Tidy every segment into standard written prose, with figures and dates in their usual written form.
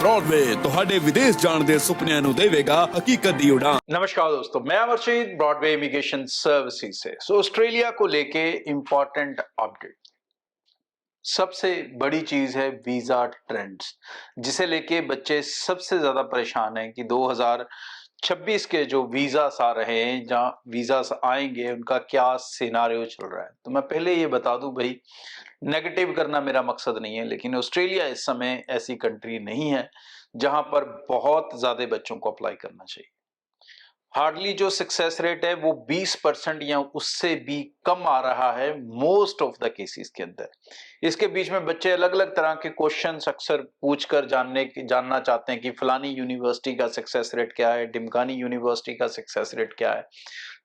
Broadway ਤੁਹਾਡੇ ਵਿਦੇਸ਼ ਜਾਣ ਦੇ ਸੁਪਨਿਆਂ ਨੂੰ ਦੇਵੇਗਾ ਹਕੀਕਤ ਦੀ ਉਡਾਨ। नमस्कार दोस्तों, मैं अमरजीत ब्रॉडवे इमिग्रेशन सर्विसेज से। ऑस्ट्रेलिया को लेके इंपॉर्टेंट अपडेट। सबसे बड़ी चीज है वीजा ट्रेंड्स, जिसे लेके बच्चे सबसे ज्यादा परेशान हैं कि 2026 के जो वीजास आ रहे हैं, जहाँ वीजास आएंगे, उनका क्या सिनारियो चल रहा है। तो मैं पहले ये बता दूं भाई, नेगेटिव करना मेरा मकसद नहीं है, लेकिन ऑस्ट्रेलिया इस समय ऐसी कंट्री नहीं है जहां पर बहुत ज्यादा बच्चों को अप्लाई करना चाहिए। हार्डली जो सक्सेस रेट है वो 20% या उससे भी कम आ रहा है मोस्ट ऑफ द केसेस के अंदर। इसके बीच में बच्चे अलग अलग तरह के क्वेश्चंस अक्सर पूछकर जानना चाहते हैं कि फलानी यूनिवर्सिटी का सक्सेस रेट क्या है, ढिमकानी यूनिवर्सिटी का सक्सेस रेट क्या है।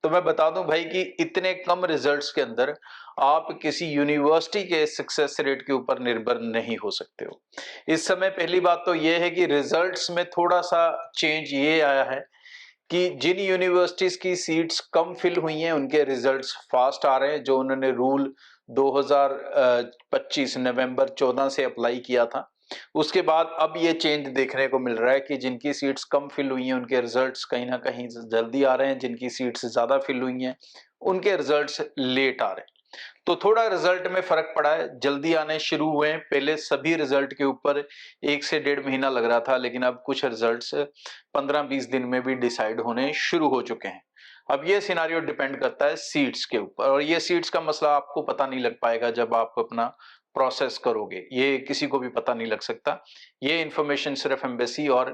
तो मैं बता दूं भाई कि इतने कम रिजल्ट्स के अंदर आप किसी यूनिवर्सिटी के सक्सेस रेट के ऊपर निर्भर नहीं हो सकते हो। इस समय पहली बात तो यह है कि रिजल्ट्स में थोड़ा सा चेंज ये आया है कि जिन यूनिवर्सिटीज की सीट्स कम फिल हुई हैं उनके रिजल्ट्स फास्ट आ रहे हैं। जो उन्होंने रूल 2025 नवंबर 14 से अप्लाई किया था, उसके बाद अब ये चेंज देखने को मिल रहा है कि जिनकी सीट्स कम फिल हुई हैं उनके रिजल्ट्स कहीं ना कहीं जल्दी आ रहे हैं, जिनकी सीट्स ज्यादा फिल हुई हैं उनके रिजल्ट्स लेट आ रहे हैं। तो थोड़ा रिजल्ट में फर्क पड़ा है, जल्दी आने शुरू हुए हैं। पहले सभी रिजल्ट के ऊपर 1 से 1.5 महीना लग रहा था, लेकिन अब कुछ रिजल्ट्स 15-20 दिन में भी डिसाइड होने शुरू हो चुके हैं। अब ये सिनारियो डिपेंड करता है सीट्स के ऊपर, और ये सीट्स का मसला आपको पता नहीं लग पाएगा जब आप अपना प्रोसेस करोगे। ये किसी को भी पता नहीं लग सकता। ये इंफॉर्मेशन सिर्फ एम्बेसी और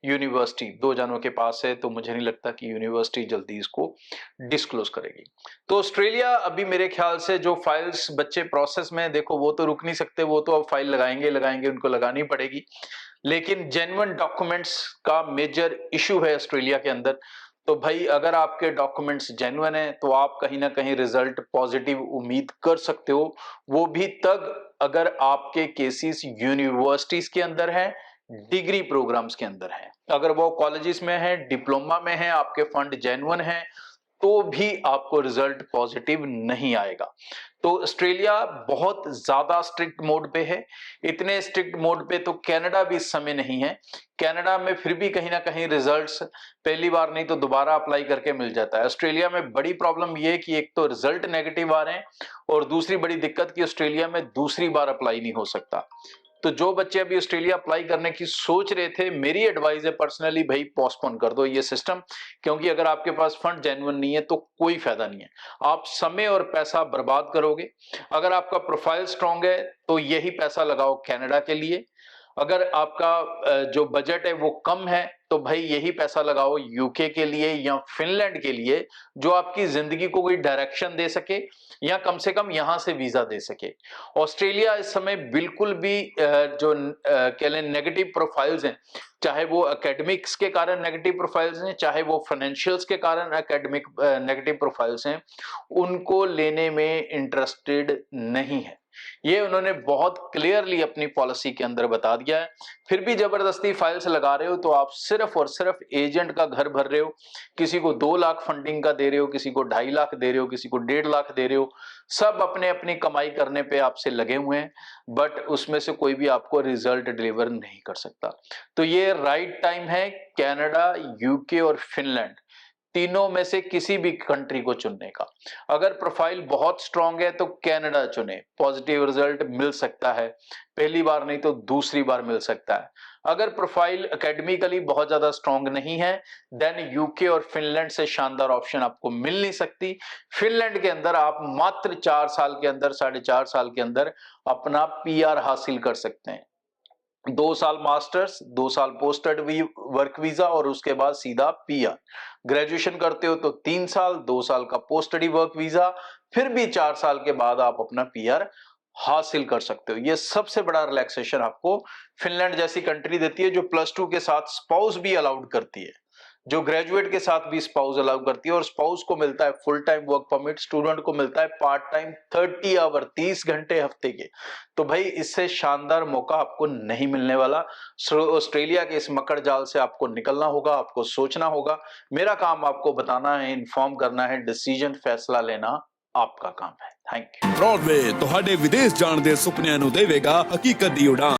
यूनिवर्सिटी दो जानों के पास है, तो मुझे नहीं लगता कि यूनिवर्सिटी जल्दी इसको डिस्क्लोज करेगी। तो ऑस्ट्रेलिया अभी मेरे ख्याल से जो फाइल्स बच्चे प्रोसेस में, देखो वो तो रुक नहीं सकते, वो तो अब फाइल लगाएंगे, उनको लगानी पड़ेगी। लेकिन जेन्युइन डॉक्यूमेंट्स का मेजर इशू है ऑस्ट्रेलिया के अंदर। तो भाई अगर आपके डॉक्यूमेंट्स जेन्युइन है तो आप कहीं ना कहीं रिजल्ट पॉजिटिव उम्मीद कर सकते हो, वो भी तब अगर आपके केसेस यूनिवर्सिटीज के अंदर है, डिग्री प्रोग्राम्स के अंदर है। अगर वो कॉलेजेस में है, डिप्लोमा में है, आपके फंड जेन्युइन है, तो भी आपको रिजल्ट पॉजिटिव नहीं आएगा। तो ऑस्ट्रेलिया बहुत ज्यादा स्ट्रिक्ट मोड पे है। इतने स्ट्रिक्ट मोड पे तो कनाडा भी इस समय नहीं है। कनाडा में फिर भी कहीं ना कहीं रिजल्ट्स पहली बार नहीं तो दोबारा अप्लाई करके मिल जाता है। ऑस्ट्रेलिया में बड़ी प्रॉब्लम यह है कि एक तो रिजल्ट नेगेटिव आ रहे हैं, और दूसरी बड़ी दिक्कत कि ऑस्ट्रेलिया में दूसरी बार अप्लाई नहीं हो सकता। तो जो बच्चे अभी ऑस्ट्रेलिया अप्लाई करने की सोच रहे थे, मेरी एडवाइस है पर्सनली भाई पोस्टपोन कर दो ये सिस्टम, क्योंकि अगर आपके पास फंड जेन्युइन नहीं है तो कोई फायदा नहीं है, आप समय और पैसा बर्बाद करोगे। अगर आपका प्रोफाइल स्ट्रांग है तो यही पैसा लगाओ कनाडा के लिए। अगर आपका जो बजट है वो कम है तो भाई यही पैसा लगाओ यूके के लिए या फिनलैंड के लिए, जो आपकी जिंदगी को कोई डायरेक्शन दे सके या कम से कम यहां से वीजा दे सके। ऑस्ट्रेलिया इस समय बिल्कुल भी जो कह लें नेगेटिव प्रोफाइल्स हैं, चाहे वो एकेडमिक्स के कारण नेगेटिव प्रोफाइल्स हैं, चाहे वो फाइनेंशियल्स के कारण एकेडमिक नेगेटिव प्रोफाइल्स हैं, उनको लेने में इंटरेस्टेड नहीं है। ये उन्होंने बहुत क्लियरली अपनी पॉलिसी के अंदर बता दिया है। फिर भी जबरदस्ती फाइल्स लगा रहे हो तो आप सिर्फ और सिर्फ एजेंट का घर भर रहे हो। किसी को 2 लाख फंडिंग का दे रहे हो, किसी को 2.5 लाख दे रहे हो, किसी को 1.5 लाख दे रहे हो। सब अपने अपनी कमाई करने पे आपसे लगे हुए हैं, बट उसमें से कोई भी आपको रिजल्ट डिलीवर नहीं कर सकता। तो ये राइट टाइम है कनाडा, यूके और फिनलैंड, तीनों में से किसी भी कंट्री को चुनने का। अगर प्रोफाइल बहुत स्ट्रांग है तो कनाडा चुने, पॉजिटिव रिजल्ट मिल सकता है, पहली बार नहीं तो दूसरी बार मिल सकता है। अगर प्रोफाइल एकेडमिकली बहुत ज्यादा स्ट्रांग नहीं है, देन यूके और फिनलैंड से शानदार ऑप्शन आपको मिल नहीं सकती। फिनलैंड के अंदर आप मात्र 4 साल के अंदर, 4.5 साल के अंदर अपना पीआर हासिल कर सकते हैं। 2 साल मास्टर्स, 2 साल पोस्ट स्टडी वर्क वीजा, और उसके बाद सीधा पीआर। ग्रेजुएशन करते हो तो 3 साल, 2 साल का पोस्ट स्टडी वर्क वीजा, फिर भी 4 साल के बाद आप अपना पीआर हासिल कर सकते हो। ये सबसे बड़ा रिलैक्सेशन आपको फिनलैंड जैसी कंट्री देती है, जो +2 के साथ स्पाउस भी अलाउड करती है, जो ग्रेजुएट के साथ भी स्पाउस अलाउ करती है, और स्पाउस को मिलता है full time work permit, student को मिलता है पार्ट टाइम 30 आवर, 30 घंटे हफ्ते के। तो भाई इससे शानदार मौका आपको नहीं मिलने वाला। ऑस्ट्रेलिया के इस मकड़ जाल से आपको निकलना होगा, आपको सोचना होगा। मेरा काम आपको बताना है, इन्फॉर्म करना है, डिसीजन फैसला लेना आपका काम है। Thank you. ब्रॉडवे ਤੁਹਾਡੇ ਵਿਦੇਸ਼ ਜਾਣ ਦੇ ਸੁਪਨਿਆਂ ਨੂੰ ਦੇਵੇਗਾ ਹਕੀਕਤ ਦੀ ਉਡਾਨ।